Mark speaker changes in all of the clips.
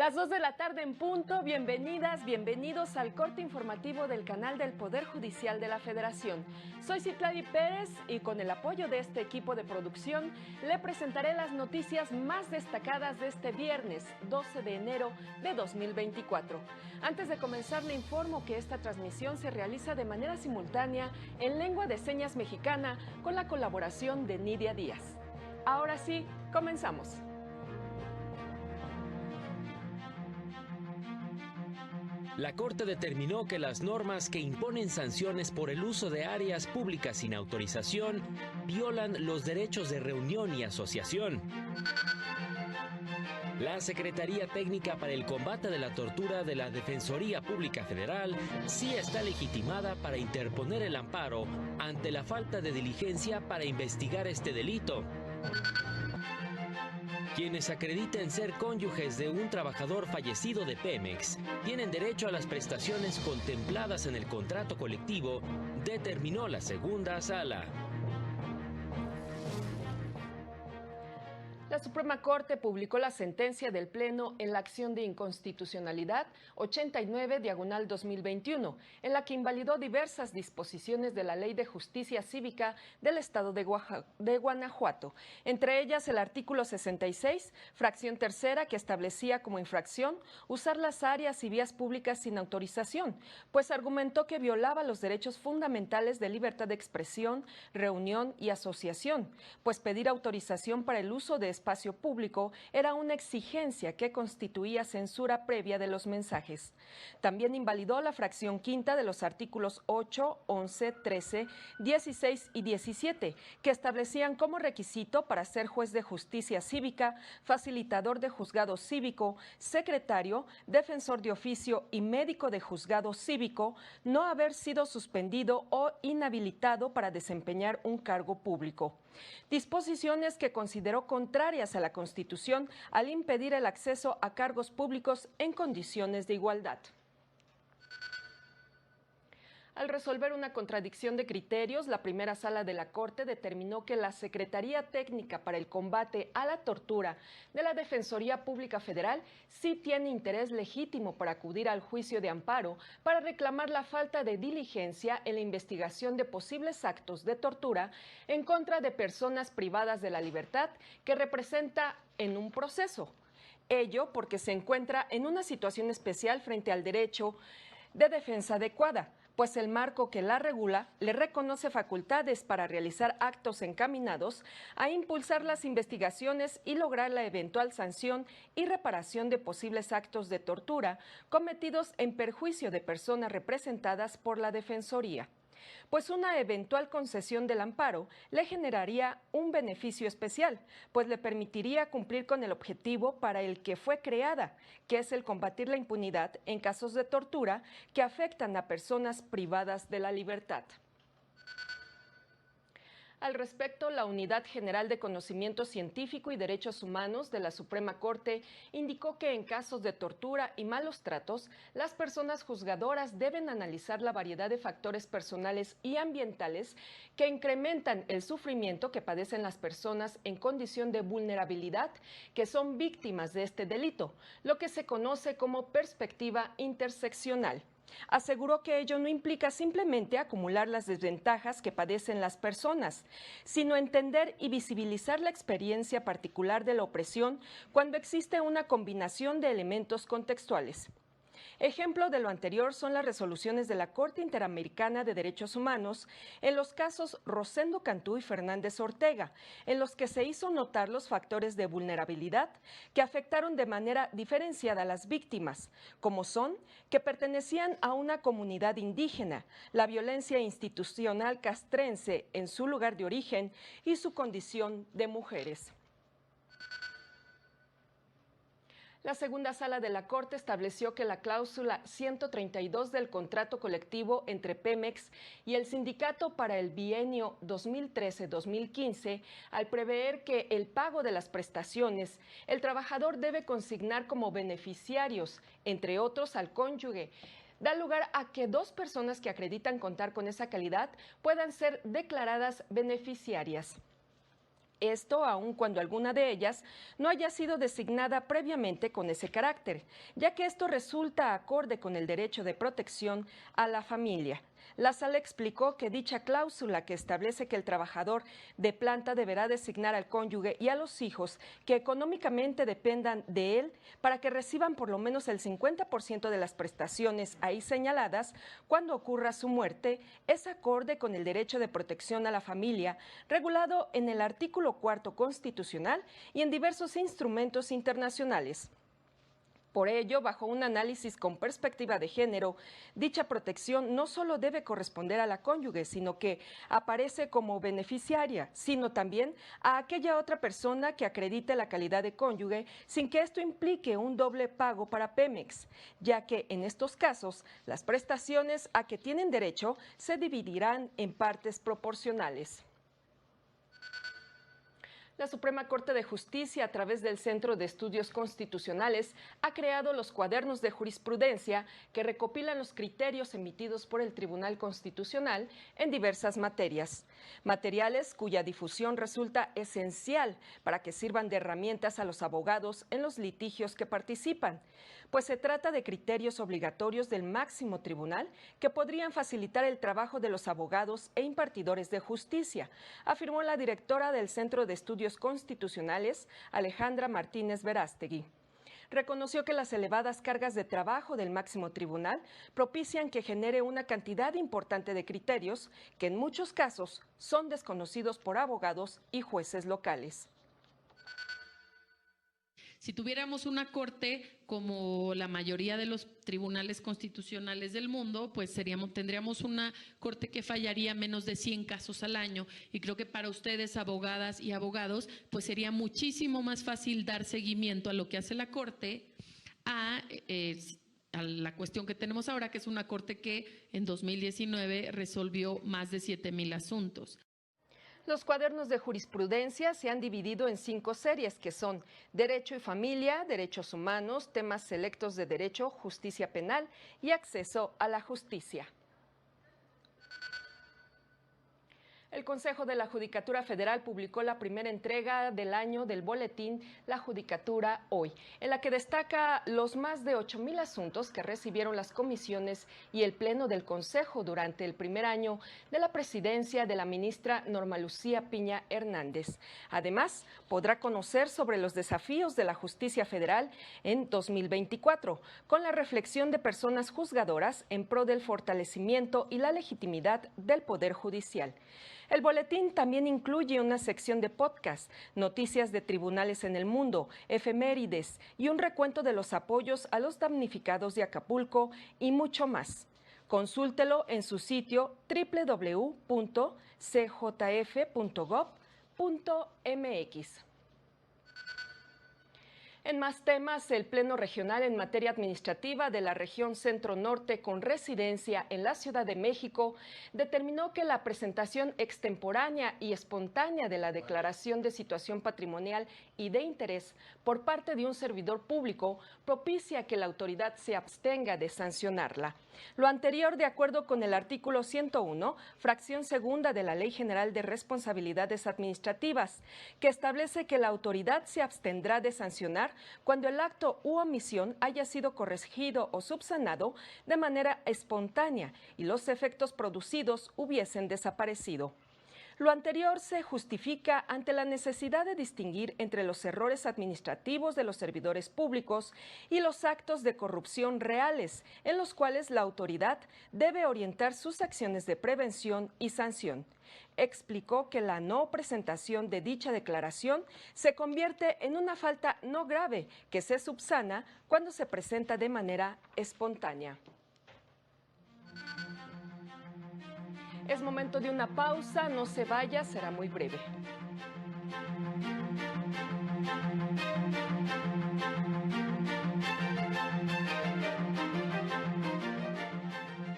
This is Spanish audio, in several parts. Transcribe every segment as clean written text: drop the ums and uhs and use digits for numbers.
Speaker 1: Las 2 de la tarde en punto, bienvenidas, bienvenidos al corte informativo del canal del Poder Judicial de la Federación. Soy Citlali Pérez y con el apoyo de este equipo de producción le presentaré las noticias más destacadas de este viernes 12 de enero de 2024. Antes de comenzar le informo que esta transmisión se realiza de manera simultánea en lengua de señas mexicana con la colaboración de Nidia Díaz. Ahora sí, comenzamos.
Speaker 2: La Corte determinó que las normas que imponen sanciones por el uso de áreas públicas sin autorización violan los derechos de reunión y asociación. La Secretaría Técnica para el Combate de la Tortura de la Defensoría Pública Federal sí está legitimada para interponer el amparo ante la falta de diligencia para investigar este delito. Quienes acrediten ser cónyuges de un trabajador fallecido de Pemex tienen derecho a las prestaciones contempladas en el contrato colectivo, determinó la segunda sala.
Speaker 1: La Suprema Corte publicó la sentencia del Pleno en la acción de inconstitucionalidad 89/2021, en la que invalidó diversas disposiciones de la Ley de Justicia Cívica del Estado de Guanajuato, entre ellas el artículo 66, fracción tercera, que establecía como infracción usar las áreas y vías públicas sin autorización, pues argumentó que violaba los derechos fundamentales de libertad de expresión, reunión y asociación, pues pedir autorización para el uso de espacio público era una exigencia que constituía censura previa de los mensajes. También invalidó la fracción quinta de los artículos 8, 11, 13, 16 y 17, que establecían como requisito para ser juez de justicia cívica, facilitador de juzgado cívico, secretario, defensor de oficio y médico de juzgado cívico, no haber sido suspendido o inhabilitado para desempeñar un cargo público. Disposiciones que consideró contrarias a la Constitución al impedir el acceso a cargos públicos en condiciones de igualdad. Al resolver una contradicción de criterios, la primera sala de la Corte determinó que la Secretaría Técnica para el Combate a la Tortura de la Defensoría Pública Federal sí tiene interés legítimo para acudir al juicio de amparo para reclamar la falta de diligencia en la investigación de posibles actos de tortura en contra de personas privadas de la libertad que representa en un proceso. Ello porque se encuentra en una situación especial frente al derecho de defensa adecuada, pues el marco que la regula le reconoce facultades para realizar actos encaminados a impulsar las investigaciones y lograr la eventual sanción y reparación de posibles actos de tortura cometidos en perjuicio de personas representadas por la Defensoría. Pues una eventual concesión del amparo le generaría un beneficio especial, pues le permitiría cumplir con el objetivo para el que fue creada, que es el combatir la impunidad en casos de tortura que afectan a personas privadas de la libertad. Al respecto, la Unidad General de Conocimiento Científico y Derechos Humanos de la Suprema Corte indicó que en casos de tortura y malos tratos, las personas juzgadoras deben analizar la variedad de factores personales y ambientales que incrementan el sufrimiento que padecen las personas en condición de vulnerabilidad que son víctimas de este delito, lo que se conoce como perspectiva interseccional. Aseguró que ello no implica simplemente acumular las desventajas que padecen las personas, sino entender y visibilizar la experiencia particular de la opresión cuando existe una combinación de elementos contextuales. Ejemplo de lo anterior son las resoluciones de la Corte Interamericana de Derechos Humanos en los casos Rosendo Cantú y Fernández Ortega, en los que se hizo notar los factores de vulnerabilidad que afectaron de manera diferenciada a las víctimas, como son que pertenecían a una comunidad indígena, la violencia institucional castrense en su lugar de origen y su condición de mujeres. La segunda sala de la Corte estableció que la cláusula 132 del contrato colectivo entre Pemex y el sindicato para el bienio 2013-2015, al prever que el pago de las prestaciones, el trabajador debe consignar como beneficiarios, entre otros al cónyuge da lugar a que dos personas que acreditan contar con esa calidad puedan ser declaradas beneficiarias. Esto aun cuando alguna de ellas no haya sido designada previamente con ese carácter, ya que esto resulta acorde con el derecho de protección a la familia. La sala explicó que dicha cláusula que establece que el trabajador de planta deberá designar al cónyuge y a los hijos que económicamente dependan de él para que reciban por lo menos el 50% de las prestaciones ahí señaladas cuando ocurra su muerte es acorde con el derecho de protección a la familia regulado en el artículo 4 constitucional y en diversos instrumentos internacionales. Por ello, bajo un análisis con perspectiva de género, dicha protección no solo debe corresponder a la cónyuge, sino que aparece como beneficiaria, sino también a aquella otra persona que acredite la calidad de cónyuge sin que esto implique un doble pago para Pemex, ya que en estos casos las prestaciones a que tienen derecho se dividirán en partes proporcionales. La Suprema Corte de Justicia, a través del Centro de Estudios Constitucionales, ha creado los cuadernos de jurisprudencia que recopilan los criterios emitidos por el Tribunal Constitucional en diversas materias. Materiales cuya difusión resulta esencial para que sirvan de herramientas a los abogados en los litigios que participan, pues se trata de criterios obligatorios del máximo tribunal que podrían facilitar el trabajo de los abogados e impartidores de justicia, afirmó la directora del Centro de Estudios Constitucionales, Alejandra Martínez Verástegui. Reconoció que las elevadas cargas de trabajo del máximo tribunal propician que genere una cantidad importante de criterios que en muchos casos son desconocidos por abogados y jueces locales.
Speaker 3: Si tuviéramos una corte como la mayoría de los tribunales constitucionales del mundo, pues tendríamos una corte que fallaría menos de 100 casos al año. Y creo que para ustedes, abogadas y abogados, pues sería muchísimo más fácil dar seguimiento a lo que hace la corte, a la cuestión que tenemos ahora, que es una corte que en 2019 resolvió más de 7,000 asuntos.
Speaker 1: Los cuadernos de jurisprudencia se han dividido en 5 series que son Derecho y Familia, Derechos Humanos, Temas Selectos de Derecho, Justicia Penal y Acceso a la Justicia. El Consejo de la Judicatura Federal publicó la primera entrega del año del boletín La Judicatura Hoy, en la que destaca los más de 8,000 asuntos que recibieron las comisiones y el Pleno del Consejo durante el primer año de la presidencia de la ministra Norma Lucía Piña Hernández. Además, podrá conocer sobre los desafíos de la justicia federal en 2024, con la reflexión de personas juzgadoras en pro del fortalecimiento y la legitimidad del Poder Judicial. El boletín también incluye una sección de podcast, noticias de tribunales en el mundo, efemérides y un recuento de los apoyos a los damnificados de Acapulco y mucho más. Consúltelo en su sitio www.cjf.gov.mx. En más temas, el Pleno Regional en materia administrativa de la región Centro-Norte con residencia en la Ciudad de México determinó que la presentación extemporánea y espontánea de la declaración de situación patrimonial y de interés por parte de un servidor público propicia que la autoridad se abstenga de sancionarla. Lo anterior de acuerdo con el artículo 101, fracción segunda de la Ley General de Responsabilidades Administrativas, que establece que la autoridad se abstendrá de sancionar cuando el acto u omisión haya sido corregido o subsanado de manera espontánea y los efectos producidos hubiesen desaparecido. Lo anterior se justifica ante la necesidad de distinguir entre los errores administrativos de los servidores públicos y los actos de corrupción reales, en los cuales la autoridad debe orientar sus acciones de prevención y sanción. Explicó que la no presentación de dicha declaración se convierte en una falta no grave que se subsana cuando se presenta de manera espontánea. Es momento de una pausa, no se vaya, será muy breve.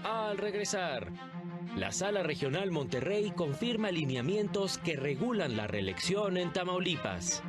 Speaker 2: Al regresar, la Sala Regional Monterrey confirma lineamientos que regulan la reelección en Tamaulipas.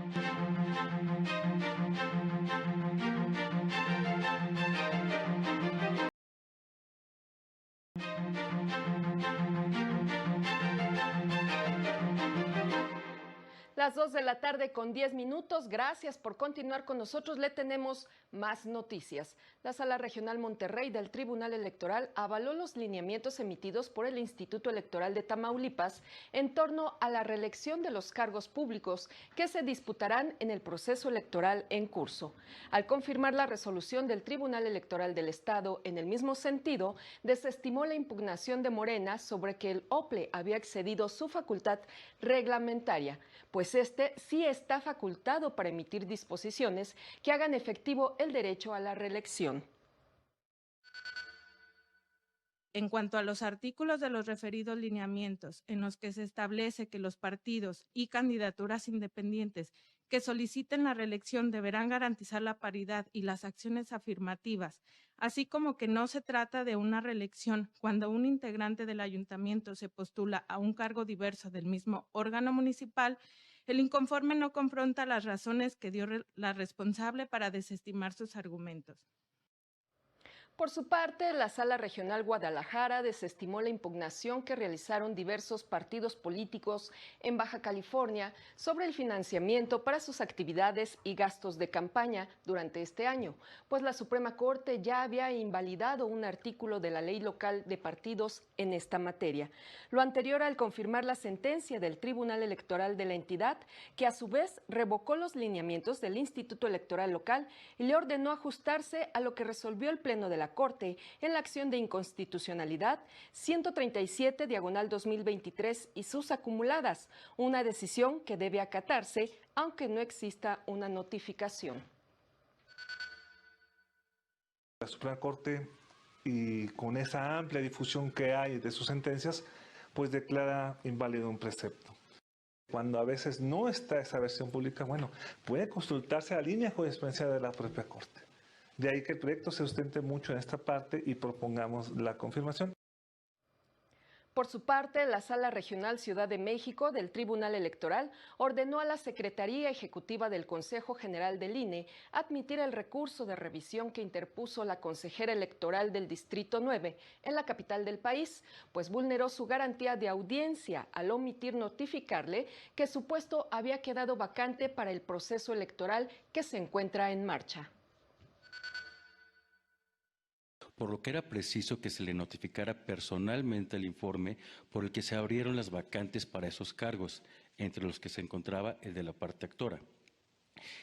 Speaker 1: Las 2 de la tarde con 10 minutos. Gracias por continuar con nosotros. Le tenemos más noticias. La Sala Regional Monterrey del Tribunal Electoral avaló los lineamientos emitidos por el Instituto Electoral de Tamaulipas en torno a la reelección de los cargos públicos que se disputarán en el proceso electoral en curso. Al confirmar la resolución del Tribunal Electoral del Estado en el mismo sentido, desestimó la impugnación de Morena sobre que el OPLE había excedido su facultad reglamentaria, pues este sí está facultado para emitir disposiciones que hagan efectivo el derecho a la reelección.
Speaker 4: En cuanto a los artículos de los referidos lineamientos, en los que se establece que los partidos y candidaturas independientes que soliciten la reelección deberán garantizar la paridad y las acciones afirmativas, así como que no se trata de una reelección cuando un integrante del ayuntamiento se postula a un cargo diverso del mismo órgano municipal, el inconforme no confronta las razones que dio la responsable para desestimar sus argumentos.
Speaker 1: Por su parte, la Sala Regional Guadalajara desestimó la impugnación que realizaron diversos partidos políticos en Baja California sobre el financiamiento para sus actividades y gastos de campaña durante este año, pues la Suprema Corte ya había invalidado un artículo de la Ley Local de Partidos en esta materia. Lo anterior al confirmar la sentencia del Tribunal Electoral de la entidad, que a su vez revocó los lineamientos del Instituto Electoral Local y le ordenó ajustarse a lo que resolvió el Pleno de la Corte en la acción de inconstitucionalidad 137/2023 y sus acumuladas, una decisión que debe acatarse aunque no exista una notificación.
Speaker 5: La Suprema Corte, y con esa amplia difusión que hay de sus sentencias, pues declara inválido un precepto. Cuando a veces no está esa versión pública, bueno, puede consultarse la línea de jurisprudencia de la propia Corte. De ahí que el proyecto se sustente mucho en esta parte y propongamos la confirmación.
Speaker 1: Por su parte, la Sala Regional Ciudad de México del Tribunal Electoral ordenó a la Secretaría Ejecutiva del Consejo General del INE admitir el recurso de revisión que interpuso la consejera electoral del Distrito 9 en la capital del país, pues vulneró su garantía de audiencia al omitir notificarle que su puesto había quedado vacante para el proceso electoral que se encuentra en marcha.
Speaker 6: Por lo que era preciso que se le notificara personalmente el informe por el que se abrieron las vacantes para esos cargos, entre los que se encontraba el de la parte actora.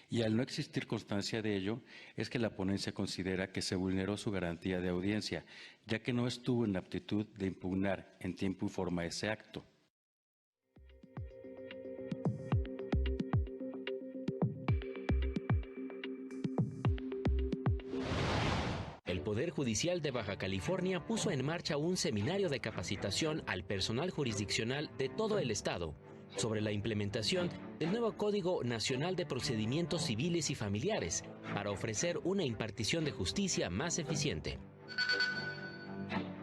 Speaker 6: Y al no existir constancia de ello, es que la ponencia considera que se vulneró su garantía de audiencia, ya que no estuvo en aptitud de impugnar en tiempo y forma ese acto.
Speaker 2: El Poder Judicial de Baja California puso en marcha un seminario de capacitación al personal jurisdiccional de todo el estado sobre la implementación del nuevo Código Nacional de Procedimientos Civiles y Familiares para ofrecer una impartición de justicia más eficiente.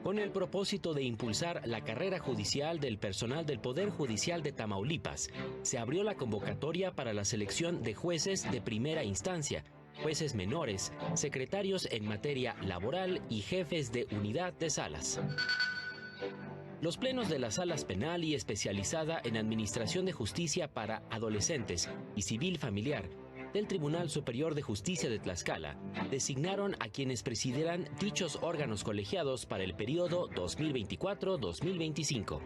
Speaker 2: Con el propósito de impulsar la carrera judicial del personal del Poder Judicial de Tamaulipas, se abrió la convocatoria para la selección de jueces de primera instancia, jueces menores, secretarios en materia laboral y jefes de unidad de salas. Los plenos de las salas penal y especializada en Administración de Justicia para Adolescentes y Civil Familiar del Tribunal Superior de Justicia de Tlaxcala designaron a quienes presidirán dichos órganos colegiados para el periodo 2024-2025.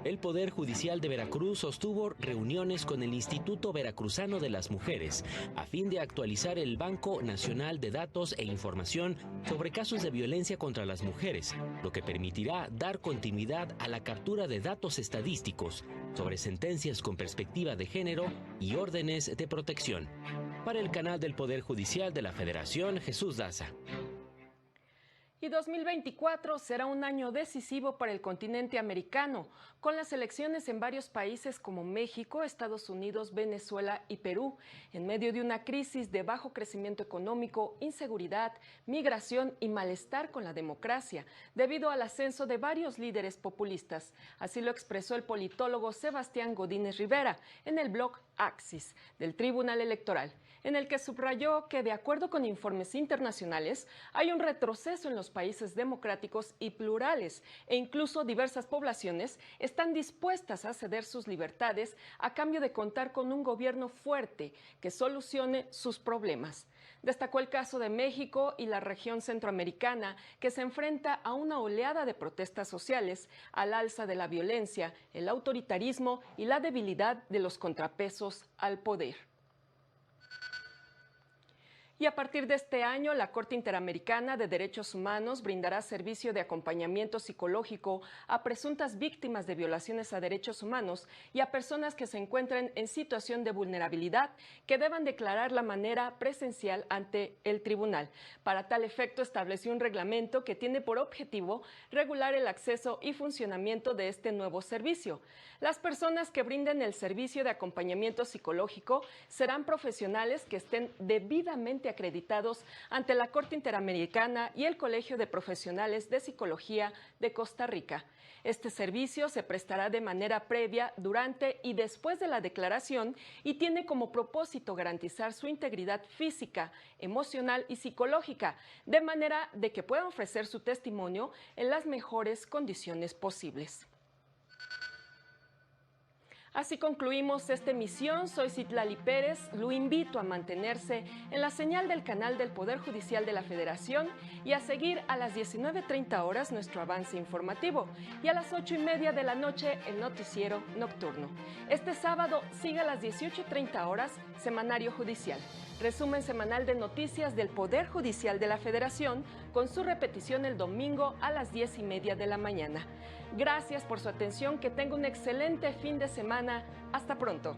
Speaker 2: El Poder Judicial de Veracruz sostuvo reuniones con el Instituto Veracruzano de las Mujeres a fin de actualizar el Banco Nacional de Datos e Información sobre casos de violencia contra las mujeres, lo que permitirá dar continuidad a la captura de datos estadísticos sobre sentencias con perspectiva de género y órdenes de protección. Para el canal del Poder Judicial de la Federación, Jesús Daza.
Speaker 1: Y 2024 será un año decisivo para el continente americano, con las elecciones en varios países como México, Estados Unidos, Venezuela y Perú, en medio de una crisis de bajo crecimiento económico, inseguridad, migración y malestar con la democracia, debido al ascenso de varios líderes populistas. Así lo expresó el politólogo Sebastián Godínez Rivera en el blog Axis del Tribunal Electoral. en el que subrayó que, de acuerdo con informes internacionales, hay un retroceso en los países democráticos y plurales, e incluso diversas poblaciones están dispuestas a ceder sus libertades a cambio de contar con un gobierno fuerte que solucione sus problemas. Destacó el caso de México y la región centroamericana, que se enfrenta a una oleada de protestas sociales, al alza de la violencia, el autoritarismo y la debilidad de los contrapesos al poder. Y a partir de este año, la Corte Interamericana de Derechos Humanos brindará servicio de acompañamiento psicológico a presuntas víctimas de violaciones a derechos humanos y a personas que se encuentren en situación de vulnerabilidad que deban declarar la manera presencial ante el tribunal. Para tal efecto, estableció un reglamento que tiene por objetivo regular el acceso y funcionamiento de este nuevo servicio. Las personas que brinden el servicio de acompañamiento psicológico serán profesionales que estén debidamente acreditados ante la Corte Interamericana y el Colegio de Profesionales de Psicología de Costa Rica. Este servicio se prestará de manera previa, durante y después de la declaración y tiene como propósito garantizar su integridad física, emocional y psicológica, de manera de que puedan ofrecer su testimonio en las mejores condiciones posibles. Así concluimos esta emisión. Soy Citlali Pérez. Lo invito a mantenerse en la señal del canal del Poder Judicial de la Federación y a seguir a las 19:30 horas nuestro avance informativo y a las 8:30 de la noche el noticiero nocturno. Este sábado sigue a las 18:30 horas Semanario Judicial, resumen semanal de noticias del Poder Judicial de la Federación, con su repetición el domingo a las 10:30 de la mañana. Gracias por su atención, que tenga un excelente fin de semana. Hasta pronto.